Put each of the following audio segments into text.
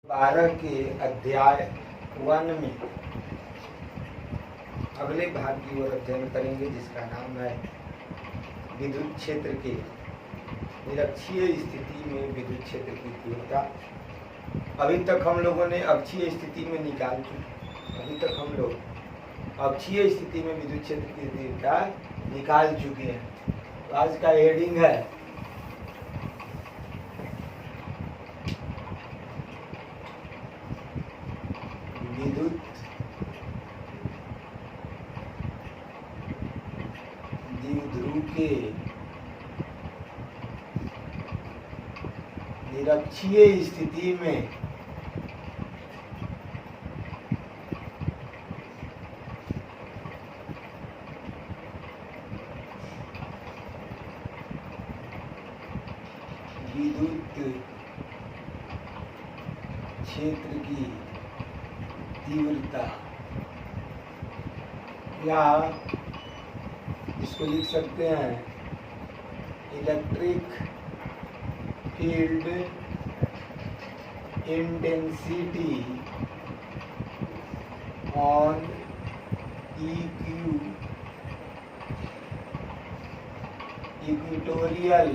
12 के अध्याय 1 में अगले भाग की ओर अध्ययन करेंगे, जिसका नाम है विद्युत क्षेत्र के निरक्षीय स्थिति में विद्युत क्षेत्र की तीव्रता। अभी तक हम लोगों ने अक्षीय स्थिति में अक्षीय स्थिति में विद्युत क्षेत्र की तीव्रता निकाल चुके हैं। तो आज का हेडिंग है विद्युत द्विध्रुव के निरक्षीय स्थिति में विद्युत क्षेत्र की तीव्रता, या इसको लिख सकते हैं electric field intensity on equatorial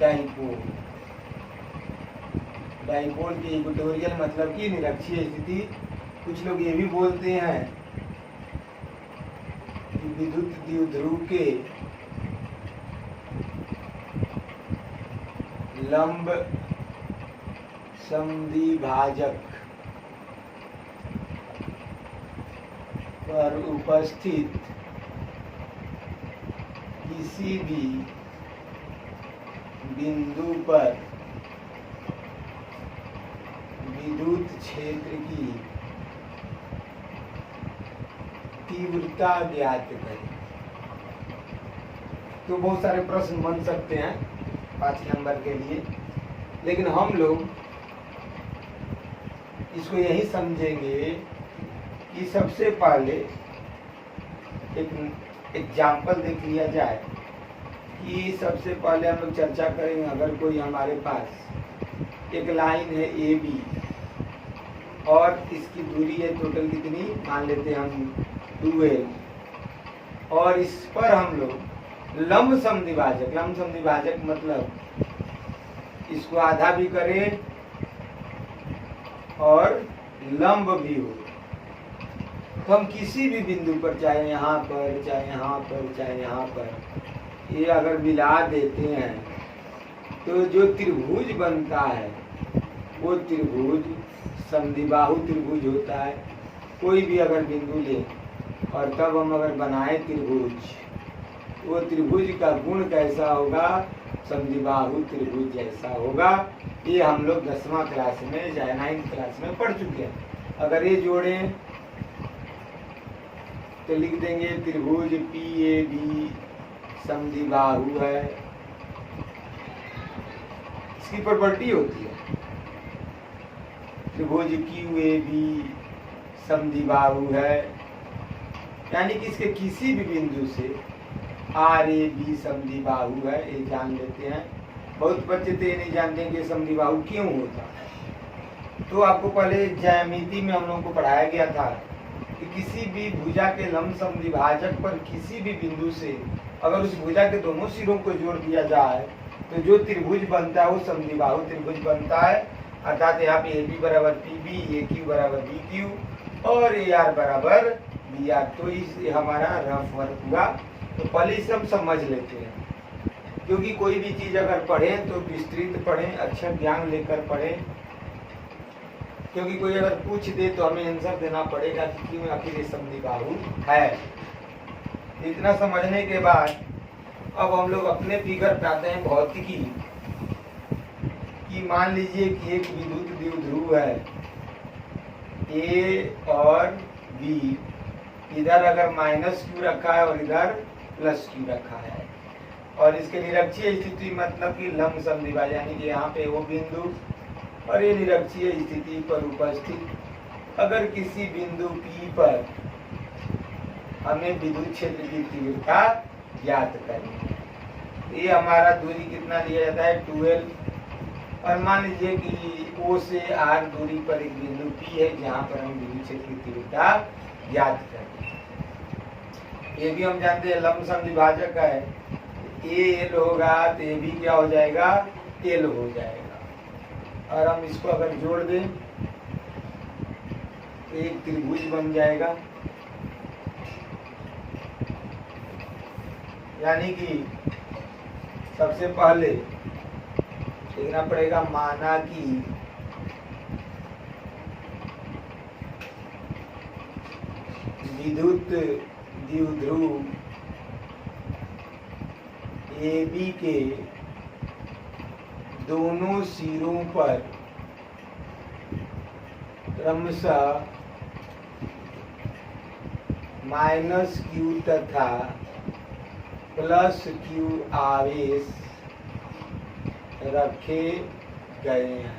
dipole. Dipole की इक्वेटोरियल मतलब कि निरक्षीय स्थिति। कुछ लोग ये भी बोलते हैं कि विद्युत द्विध्रुव के लंब समद्विभाजक पर उपस्थित किसी भी बिंदु पर विद्युत क्षेत्र की तीव्रता ज्ञात करें। तो बहुत सारे प्रश्न बन सकते हैं 5 नंबर के लिए, लेकिन हम लोग इसको यही समझेंगे कि सबसे पहले एक एग्जाम्पल देख लिया जाए। कि सबसे पहले हम लोग चर्चा करेंगे, अगर कोई हमारे पास एक लाइन है ए बी और इसकी दूरी है टोटल कितनी, मान लेते हैं हम 2L, और इस पर हम लोग लंब समद्विभाजक मतलब इसको आधा भी करें और लंब भी हो, तो हम किसी भी बिंदु पर, चाहे यहाँ पर, चाहे यहाँ पर, चाहे यहाँ पर, ये अगर मिला देते हैं तो जो त्रिभुज बनता है वो त्रिभुज समद्विबाहु त्रिभुज होता है। कोई भी अगर बिंदु ले और तब हम अगर बनाए त्रिभुज, वो त्रिभुज का गुण कैसा होगा, समद्विबाहु त्रिभुज जैसा होगा। ये हम लोग 10वां क्लास में या 9th क्लास में पढ़ चुके हैं। अगर ये जोड़ें तो लिख देंगे त्रिभुज PAB समद्विबाहु है। इसकी प्रॉपर्टी होती है त्रिभुज QAB समद्विबाहु है, यानी कि इसके किसी भी बिंदु से RAB समद्विबाहु है, ये जान लेते हैं। बहुत बच्चे तो ये नहीं जानते कि समद्विबाहु क्यों होता है। तो आपको पहले ज्यामिति में हम लोगों को पढ़ाया गया था कि किसी भी भुजा के लंब समद्विभाजक पर किसी भी बिंदु से अगर उस भुजा के दोनों सिरों को जोड़ दिया जाए तो जो त्रिभुज बनता है वो समद्विबाहु त्रिभुज बनता है। अर्थात यहाँ पे AB बराबर PB, AQ बराबर BQ और AR बराबर BR। तो इस हमारा रफ वर्क हुआ। तो पहले इसे हम समझ लेते हैं, क्योंकि कोई भी चीज़ अगर पढ़ें तो विस्तृत पढ़ें, अच्छा ज्ञान लेकर पढ़ें। क्योंकि कोई अगर पूछ दे तो हमें आंसर देना पड़ेगा कि क्यों आखिर ये समद्विबाहु है। इतना समझने के बाद अब हम लोग अपने फिगर पे आते हैं भौतिकी कि मान लीजिए कि एक विद्युत द्विध्रुव है A और B, इधर अगर -Q रखा है और इधर +Q रखा है, और इसके निरक्षीय स्थिति मतलब कि लंब समद्विभाजक, यानी कि यहाँ पे वो बिंदु और ये निरक्षीय स्थिति पर उपस्थित अगर किसी बिंदु P पर हमें विद्युत क्षेत्र की तीव्रता ज्ञात करनी है। ये हमारा दूरी कितना लिया जाता है 12। और मान लीजिए कि O से R दूरी पर एक बिंदु P है जहाँ पर हम विद्युत क्षेत्र की तीव्रता ज्ञात करते हैं। ये भी हम जानते हैं लंब समद्विभाजक है, ए एल होगा तो ये भी क्या हो जाएगा एल हो जाएगा। और हम इसको अगर जोड़ दें तो एक त्रिभुज बन जाएगा। यानी कि सबसे पहले देखना पड़ेगा, माना कि विद्युत द्विध्रुव AB के दोनों सिरों पर क्रमशः -q तथा +q आवेश रखे गए हैं।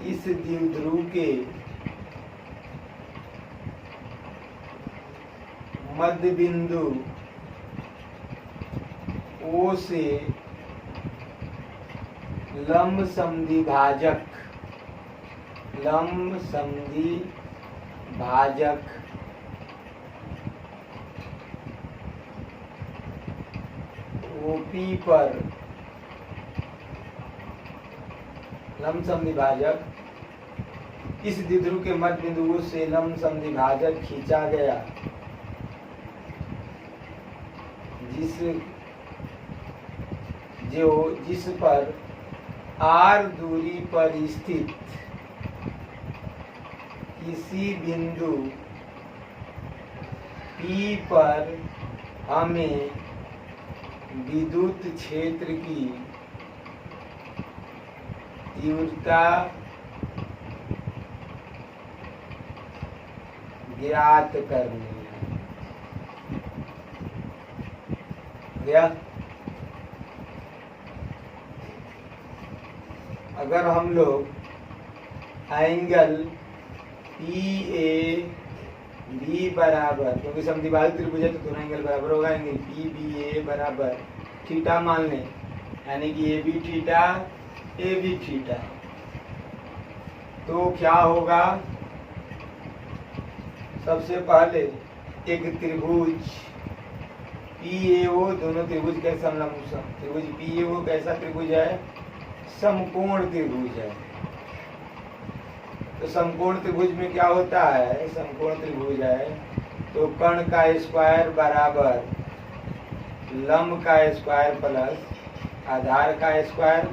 इस द्विध्रुव के मध्य बिंदु O से लंब समद्विभाजक OP पर लंब समद्विभाजक इस द्विध्रुव के मध्य बिंदु से लंब समद्विभाजक खींचा गया, जिस पर R दूरी पर स्थित किसी बिंदु P पर हमें विद्युत क्षेत्र की तीव्रता ज्ञात करनी है। अगर हम लोग एंगल PAB बराबर, क्योंकि समद्विभाजक त्रिभुज है तो दोनों एंगल बराबर होगा, एंगल PBA बराबर थीटा मान लें, यानी कि AB थीटा AB थीटा, तो क्या होगा, सबसे पहले एक त्रिभुज PAO, दोनों त्रिभुज के समलंब त्रिभुज PAO कैसा त्रिभुज है, समकोण त्रिभुज है। तो समकोण त्रिभुज में क्या होता है, समकोण त्रिभुज है तो कर्ण का स्क्वायर बराबर लंब का स्क्वायर प्लस आधार का स्क्वायर,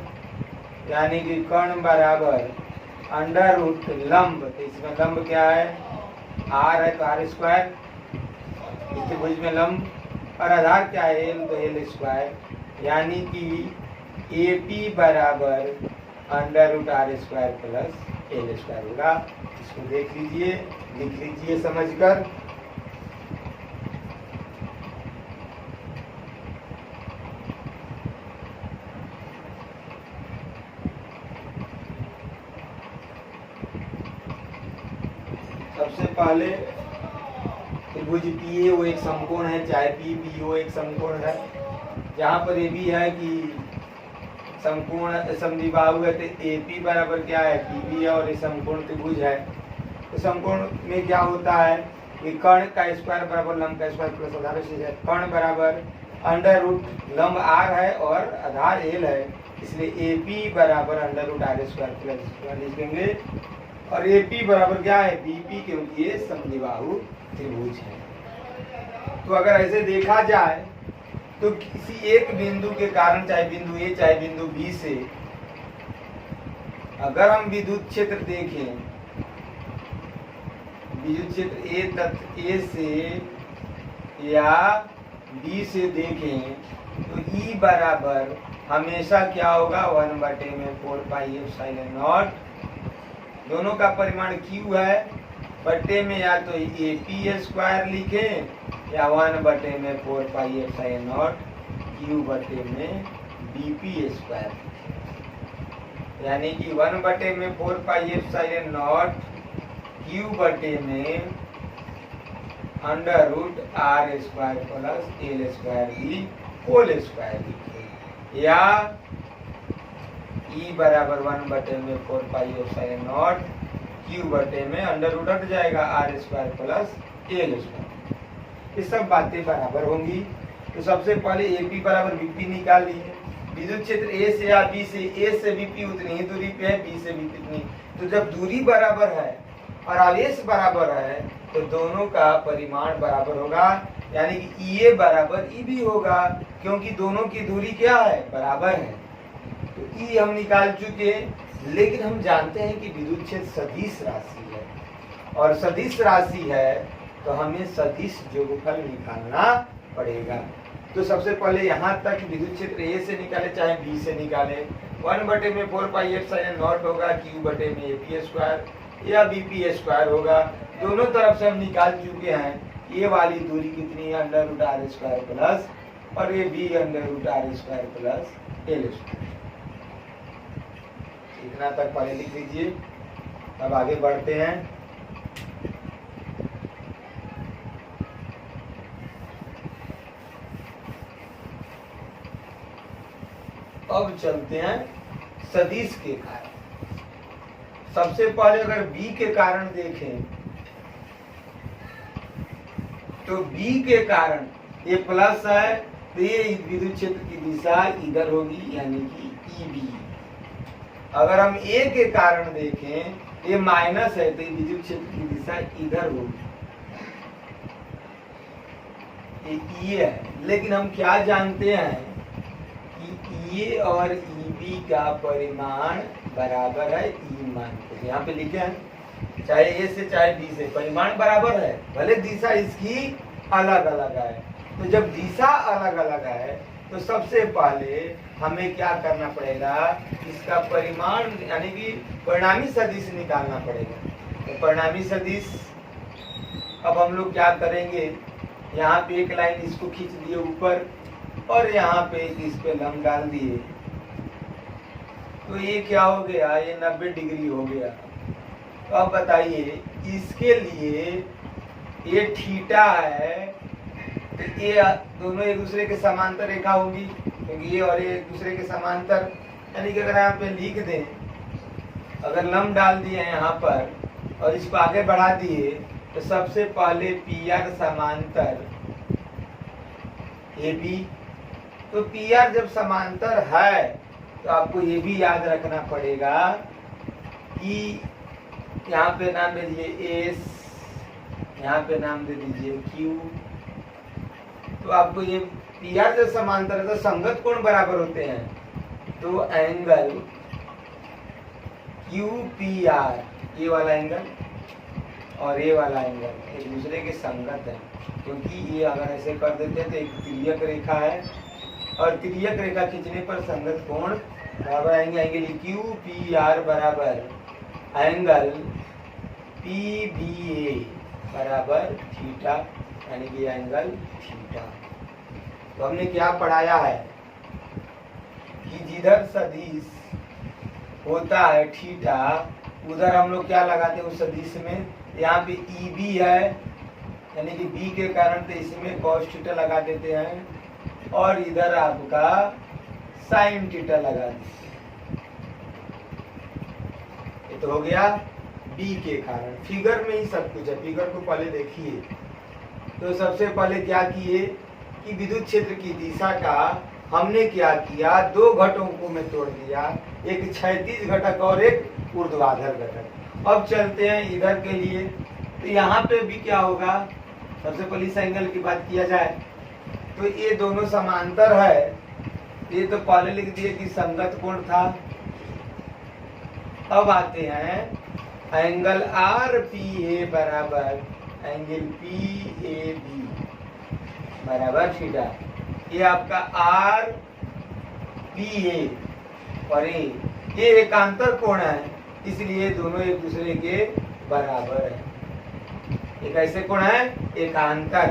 यानी कि कर्ण बराबर अंडर रूट लंब, तो इसमें लंब क्या है R है तो R स्क्वायर, इस त्रिभुज में लंब, और आधार क्या है एल तो एल स्क्वायर, यानी कि AP बराबर under root R square plus L square होगा। इसको देख लीजिए, लिख लीजिए समझकर। सबसे पहले त्रिभुज PAO एक समकोण है, चाहे PBO एक समकोण है, जहाँ पर ये भी है कि समकोण समद्विबाहु है तो AP बराबर क्या है PB है, और ये समकोण त्रिभुज है। तो समकोण में क्या होता है कि कर्ण का स्क्वायर बराबर लंब का स्क्वायर प्लस आधार है, कर्ण बराबर अंडर रूट लंब R है और आधार L है, इसलिए AP बराबर under root R square plus square लिखेंगे, और AP बराबर क्या है BP, क्योंकि ये समद्विबाहु त्रिभुज है। तो अगर ऐसे देखा जाए तो किसी एक बिंदु के कारण, चाहे बिंदु A चाहे बिंदु B से, अगर हम विद्युत क्षेत्र देखें, विद्युत क्षेत्र A तत्व A से या B से देखें तो E बराबर हमेशा क्या होगा 1/4 पाई एप्सिलॉन नॉट, दोनों का परिमाण Q है, बटे में या तो AP स्क्वायर लिखें या 1/4 पाई एप्सिलॉन नॉट Q बटे में BP स्क्वायर, यानी कि 1/4 पाई एप्सिलॉन नॉट Q बटे में under root R square plus L square बी होल स्क्वायर लिखें, या ई बराबर 1/4 पाई एप्सिलॉन नॉट क्यू बटे में अंडर रूट हट जाएगा R square plus L square. ये सब बातें बराबर होंगी। तो सबसे पहले एपी बराबर बीपी निकाल लिए। विद्युत क्षेत्र ए से या बी से, ए से बीपी उतनी ही दूरी पे है, बी से बीपी उतनी। तो जब दूरी बराबर है और आवेश बराबर है तो दोनों का परिमाण बराबर होगा, यानी कि ई ए बराबर ई बी होगा, क्योंकि दोनों की दूरी क्या है, बराबर है। तो ई हम निकाल चुके, लेकिन हम जानते हैं कि विद्युत क्षेत्र सदिश राशि है, और सदिश राशि है तो हमें सदिश योगफल निकालना पड़ेगा। तो सबसे पहले यहाँ तक विद्युत क्षेत्र ए से निकाले चाहे बी से निकाले, 1/4 पाई एप्सिलॉन नॉट होगा क्यू बटे में एपी स्क्वायर या बीपी स्क्वायर होगा। दोनों तरफ से हम निकाल चुके हैं। ये वाली दूरी कितनी है, under root R square plus, और ये B under root R square plus L square. इतना तक पहले लिख लीजिए। अब आगे बढ़ते हैं। अब चलते हैं सदिश के कारण। सबसे पहले अगर बी के कारण देखें तो बी के कारण ये प्लस है, तो ये विद्युत क्षेत्र की दिशा इधर होगी, यानी कि ई बी। अगर हम ए के कारण देखें ये माइनस है, तो ये विद्युत क्षेत्र की दिशा इधर होगी, ये ई है। लेकिन हम क्या जानते हैं कि ई और ई बी का परिमाण बराबर है, ई मानते हैं। यहाँ पे लिखे हैं चाहे ए से चाहे बी से परिमाण बराबर है, भले दिशा इसकी अलग अलग है। तो जब दिशा अलग अलग है तो सबसे पहले हमें क्या करना पड़ेगा, इसका परिमाण यानी कि परिणामी सदिश निकालना पड़ेगा। तो परिणामी सदिश अब हम लोग क्या करेंगे, यहाँ पे एक लाइन इसको खींच दिए ऊपर और यहाँ पे इस पे लंब डाल दिए, तो ये क्या हो गया, ये 90 डिग्री हो गया। तो अब बताइए इसके लिए ये थीटा है, तो ये दोनों एक दूसरे के समांतर रेखा होगी, क्योंकि ये और ये एक दूसरे के समांतर, यानी कि अगर यहाँ पे लिख दें, अगर लंब डाल दिए यहाँ पर और इसको आगे बढ़ा दिए, तो सबसे पहले पी आर समांतर ए बी। तो पी आर जब समांतर है तो आपको ये भी याद रखना पड़ेगा कि यहाँ पे नाम दे दीजिए एस, यहाँ पे नाम दे दीजिए क्यू। तो आपको ये पी आर जब समांतर है तो संगत कोण बराबर होते हैं, तो एंगल क्यू पी आर, ये वाला एंगल और ये वाला एंगल एक दूसरे के संगत है, क्योंकि ये अगर ऐसे कर देते हैं तो एक तिर्यक रेखा है, और तिर्यक रेखा खींचने पर संगत कोण बराबर आएंगे। एंगल क्यू पी आर बराबर एंगल पी बी ए बराबर थीटा, यानी कि एंगल थीटा। तो हमने क्या पढ़ाया है कि जिधर सदिश होता है थीटा, उधर हम लोग क्या लगाते हैं उस सदिश में, यहाँ पे ई बी है, यानी कि बी के कारण तो इसमें कॉस थीटा लगा देते हैं, और इधर आपका साइन थीटा लगा दीजिए। ये तो हो गया बी के कारण। फिगर में ही सब कुछ है, फिगर को पहले देखिए। तो सबसे पहले क्या किए कि विद्युत क्षेत्र की दिशा का हमने क्या किया, दो घटकों में तोड़ दिया, एक क्षैतिज घटक और एक ऊर्ध्वाधर घटक। अब चलते हैं इधर के लिए। तो यहाँ पे भी क्या होगा, सबसे पहले इस एंगल की बात किया जाए तो ये दोनों समांतर है, ये तो पहले लिख दिए कि संगत कोण था। अब आते हैं एंगल आर पी ए बराबर एंगल पी ए बी बराबर थीटा। ये आपका आर पी ए और ये एकांतर कोण है, इसलिए दोनों एक दूसरे के बराबर है। एक ऐसे कोण है एकांतर,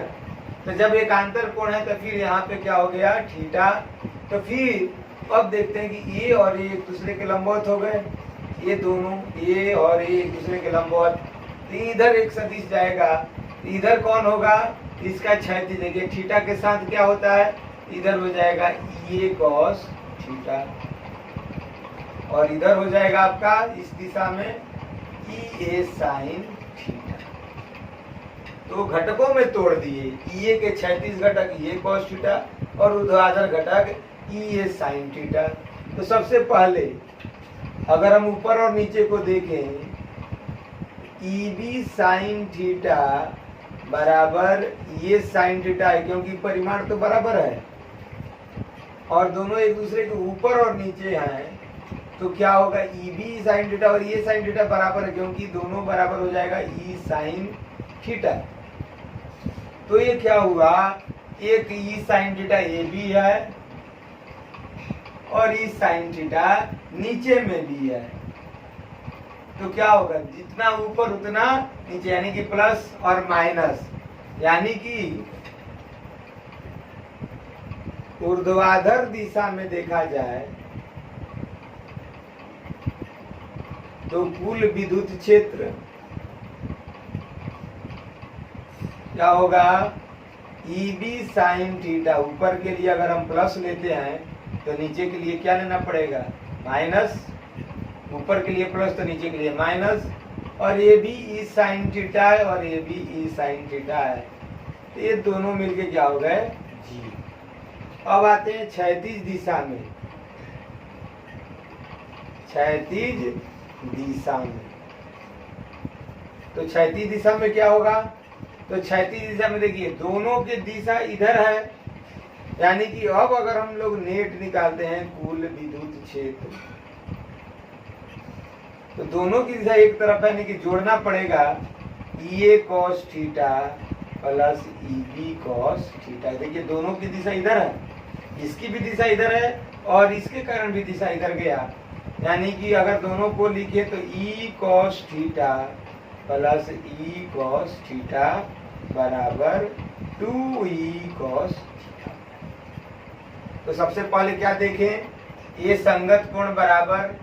तो जब एकांतर कोण है तो फिर यहाँ पे क्या हो गया थीटा। तो फिर अब देखते हैं कि ये और ये एक दूसरे के लंबवत हो गए, ये दोनों ये और ये एक दूसरे के लंबवत। तो इधर एक सदिश जाएगा इधर कौन होगा, इसका क्षैतिज। देखिए थीटा के साथ क्या होता है, इधर हो जाएगा ए कॉस थीटा और इधर हो जाएगा आपका इस दिशा में ई ए साइन थीटा। तो घटकों में तोड़ दिए, ई ए के क्षैतिज घटक ए कॉस थीटा और ऊर्ध्वाधर घटक ई ए साइन थीटा। तो सबसे पहले अगर हम ऊपर और नीचे को देखें, ई बी साइन थीटा बराबर ये साइन थीटा है, क्योंकि परिमाण तो बराबर है और दोनों एक दूसरे के ऊपर और नीचे हैं। तो क्या होगा, ई बी साइन थीटा और ये साइन थीटा बराबर है, क्योंकि दोनों बराबर हो जाएगा ई साइन थीटा। तो ये क्या हुआ, एक ई साइन थीटा ए बी है और ई साइन थीटा नीचे में भी है। तो क्या होगा, जितना ऊपर उतना नीचे, यानी कि प्लस और माइनस, यानी कि ऊर्ध्वाधर दिशा में देखा जाए तो कुल विद्युत क्षेत्र क्या होगा, ई बी साइन थीटा। ऊपर के लिए अगर हम प्लस लेते हैं तो नीचे के लिए क्या लेना पड़ेगा, माइनस। ऊपर के लिए प्लस तो नीचे के लिए माइनस। और ये भी ई साइन थीटा है और ये भी ई साइन थीटा है, तो ये दोनों मिलके क्या हो गए, जी। अब आते हैं क्षैतिज दिशा में। क्षैतिज दिशा में, तो क्षैतिज दिशा में क्या होगा, तो क्षैतिज दिशा में देखिए दोनों की दिशा इधर है, यानी कि अब अगर हम लोग नेट निकालते हैं कुल विद्युत क्षेत्र, तो दोनों की दिशा एक तरफ है, यानी कि जोड़ना पड़ेगा e a cos theta plus e b cos theta. देखिए दोनों की दिशा इधर है, इसकी भी दिशा इधर है और इसके कारण भी दिशा इधर गया, यानी कि अगर दोनों को लिखे तो E cos theta plus E cos theta बराबर 2e कॉस थीटा। तो सबसे पहले क्या देखें, ये संगत कोण बराबर,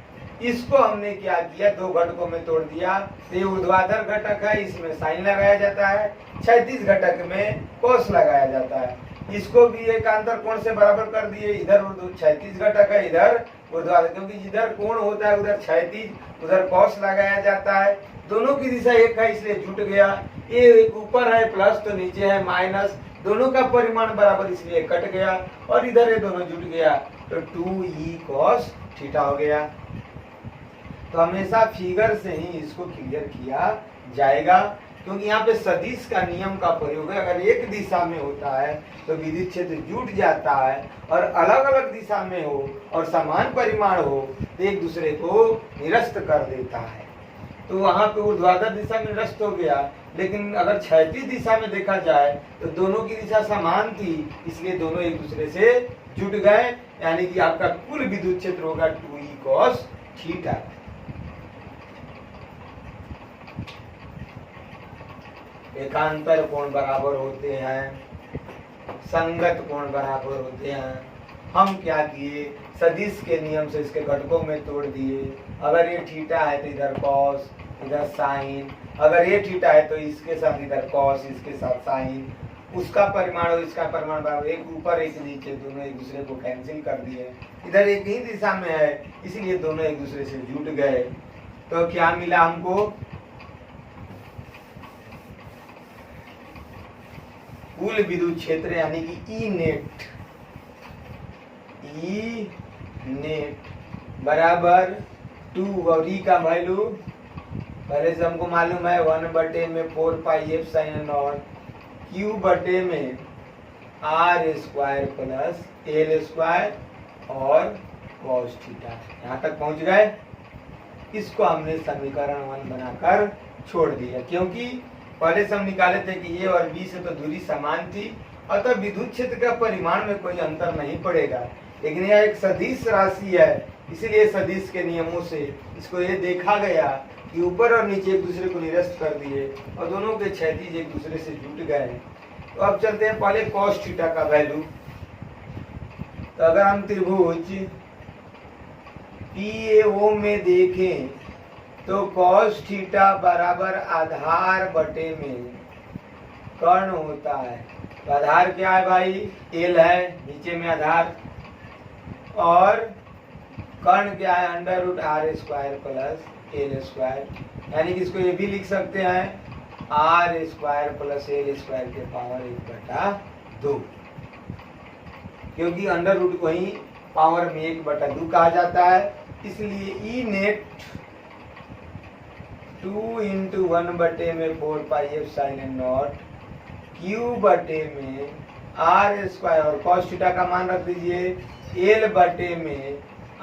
इसको हमने क्या किया, दो घटकों में तोड़ दिया। तो ये ऊर्ध्वाधर घटक है, इसमें साइन लगाया जाता है, क्षैतिज घटक में कोस लगाया जाता है। इसको भी एकांतर कोण से बराबर कर दिए, इधर क्षैतिज घटक है, इधर ऊर्ध्वाधर, क्योंकि जिधर कोण होता है उधर क्षैतिज, उधर कोस लगाया जाता है। दोनों की दिशा एक है इसलिए जुट गया। ये एक ऊपर है प्लस तो नीचे है माइनस, दोनों का परिमाण बराबर इसलिए कट गया और इधर ये दोनों जुट गया, तो 2e cos थीटा हो गया। तो हमेशा फिगर से ही इसको क्लियर किया जाएगा, क्योंकि यहाँ पे सदिश का नियम का प्रयोग है। अगर एक दिशा में होता है तो विद्युत क्षेत्र जुट जाता है, और अलग अलग दिशा में हो और समान परिमाण हो तो एक दूसरे को निरस्त कर देता है। तो वहां पे ऊर्ध्वाधर दिशा में निरस्त हो गया, लेकिन अगर क्षैतिज दिशा में देखा जाए तो दोनों की दिशा समान थी, इसलिए दोनों एक दूसरे से जुट गए, यानी कि आपका कुल विद्युत क्षेत्र होगा 2e cos थीटा। एकांतर कोण बराबर होते हैं, संगत कोण बराबर होते हैं। हम क्या किए, सदिश के नियम से इसके घटकों में तोड़ दिए। अगर ये थीटा है तो इधर कॉस, इधर साइन, अगर ये थीटा है तो इसके साथ इधर कॉस, इसके साथ साइन, उसका परिमाण और इसका परिमाण बराबर, एक ऊपर एक नीचे, दोनों एक दूसरे को कैंसिल कर दिए। इधर एक ही दिशा में है इसलिए दोनों एक दूसरे से जुट गए। तो क्या मिला हमको, कुल विद्युत क्षेत्र यानी कि ई नेट बराबर 2, और ई का वैल्यू पहले से हमको मालूम है 1/4 पाई एफ साइन नॉट क्यू बटे में r square plus L square और कॉस थीटा। यहाँ तक पहुंच गए। इसको हमने समीकरण 1 बनाकर छोड़ दिया, क्योंकि पहले से हम निकाले थे कि ए और बी से तो दूरी समान थी, अतः विद्युत क्षेत्र का परिमाण में कोई अंतर नहीं पड़ेगा। लेकिन यह एक सदिश राशि है, इसीलिए सदिश के नियमों से इसको ये देखा गया कि ऊपर और नीचे एक दूसरे को निरस्त कर दिए और दोनों के क्षैतिज एक दूसरे से जुट गए। तो अब चलते हैं पहले कॉस थीटा का वैल्यू। तो अगर हम त्रिभुज PAO में देखें तो कॉस थीटा बराबर आधार बटे में कर्ण होता है। तो आधार क्या है भाई, एल है, नीचे में आधार, और कर्ण क्या है, under root R square plus L square, यानी कि इसको ये भी लिख सकते हैं R square plus L square के पावर 1/2, क्योंकि अंडर रूट को ही पावर में 1/2 कहा जाता है। इसलिए ई नेट 2 × 1 में 4 पाई एप्सिलॉन नॉट क्यू बटे में आर स्क्वायर, और कॉस थीटा का मान रख दीजिए, एल बटे में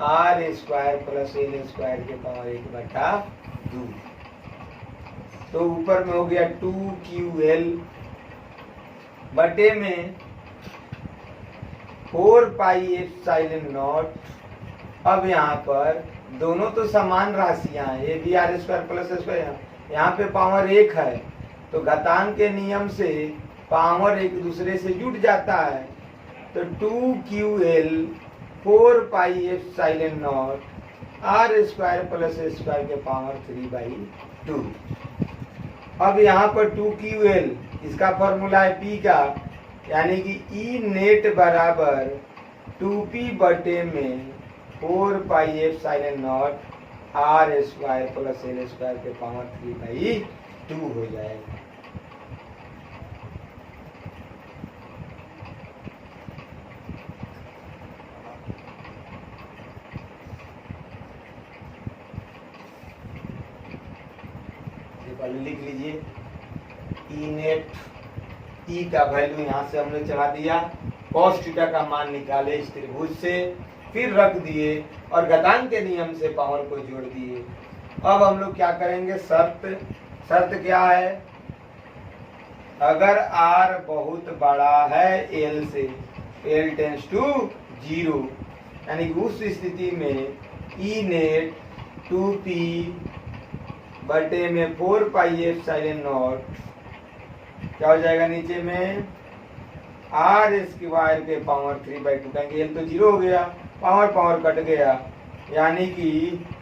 R square plus L square के पावर 1/2। तो ऊपर में हो गया 2QL बटे में 4 पाई एप्सिलॉन नॉट। अब यहाँ पर दोनों तो समान राशियां हैं, ये भी आर स्क्वायर प्लस स्क्वायर, यहाँ पे पावर 1 है, तो घातांक के नियम से पावर एक दूसरे से जुड़ जाता है। तो 2QL 4 pi epsilon naught R square plus square के पावर 3/2। अब यहाँ पर 2QL इसका फॉर्मूला है P का, यानी कि ई नेट बराबर 2P बटे में 4 pi epsilon naught R square plus L square के पावर 3/2 हो जाएगा। लिख लीजिए ई नेट, ई का वैल्यू यहाँ से हमने चढ़ा दिया, कॉस थीटा का मान निकाले इस त्रिभुज से, फिर रख दिए और घातांक के नियम से पावर को जोड़ दिए। अब हम लोग क्या करेंगे, शर्त क्या है, अगर r बहुत बड़ा है l से, l टेंड्स टू 0, यानी कि उस स्थिति में ई नेट 2p बटे में 4 पाई एप्सिलॉन नॉट क्या हो जाएगा, नीचे में आर स्क्वायर के पावर 3/2, कहेंगे एल तो 0 हो गया, पावर कट गया, यानी कि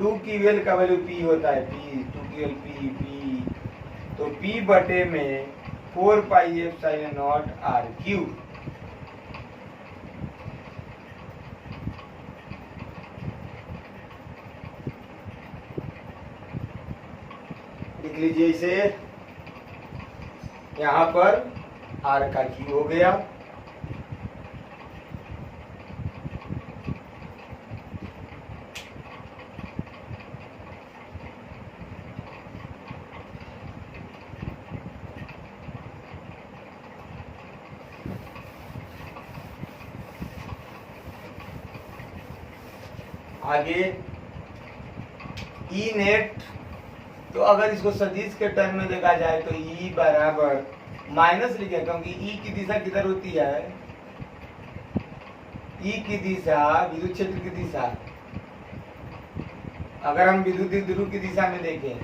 2QL का वैल्यू P होता है, P 2QL P, तो P बटे में 4 pi epsilon naught R cube. लिख लीजिए इसे, यहाँ पर आर का क्यू हो गया, आगे ई नेट, तो अगर इसको सदिश के टर्म में देखा जाए तो ई बराबर माइनस लिखे, क्योंकि ई की दिशा किधर होती है, ई की दिशा विद्युत क्षेत्र की दिशा, अगर हम विद्युत ध्रुव की दिशा में देखें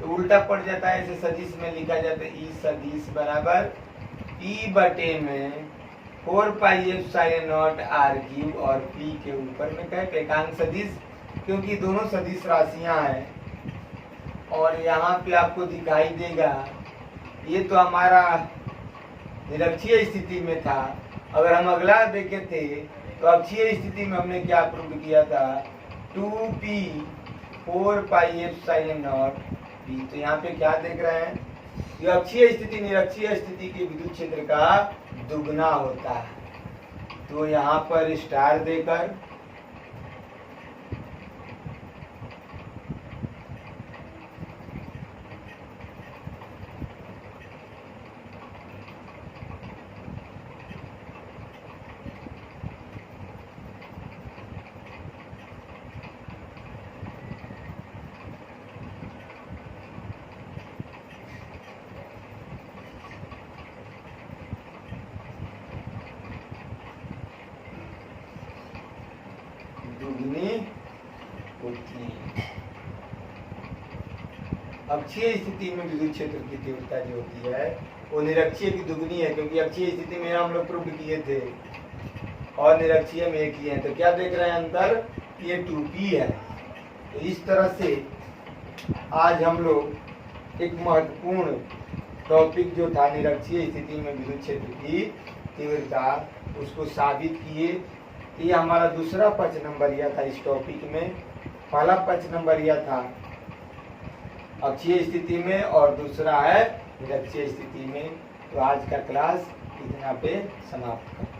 तो उल्टा पड़ जाता है, ऐसे सदिश में लिखा जाता है ई सदिश बराबर ई बटे में 4 pi epsilon naught R cube, और पी के ऊपर में क्या है, एकांक सदिश, क्योंकि दोनों सदिश राशियां हैं। और यहाँ पे आपको दिखाई देगा, ये तो हमारा निरक्षीय स्थिति में था, अगर हम अगला देखे थे तो अक्षीय स्थिति में हमने क्या प्रूव किया था, 2p 4 pi epsilon not p। तो यहाँ पे क्या देख रहे हैं, ये अक्षीय स्थिति निरक्षीय स्थिति के विद्युत क्षेत्र का दुगना होता है। तो यहाँ पर स्टार देकर दुगनी होती है। अक्षीय स्थिति में विद्युत क्षेत्र की तीव्रता जो होती है वो निरक्षीय की दुगनी है, क्योंकि अक्षीय स्थिति में हम लोग प्रूव किए थे और निरक्षीय में एक ही है। तो क्या देख रहे हैं अंतर, ये 2p है। तो इस तरह से आज हम लोग एक महत्वपूर्ण टॉपिक जो था निरक्षीय स्थिति में विद्युत क्षेत्र की तीव्रता, उसको साबित किए। ये हमारा दूसरा 5 नंबरिया था इस टॉपिक में। पहला 5 नंबरिया था अक्षीय स्थिति में और दूसरा है निरक्षीय स्थिति में। तो आज का क्लास इतना पे समाप्त करते हैं।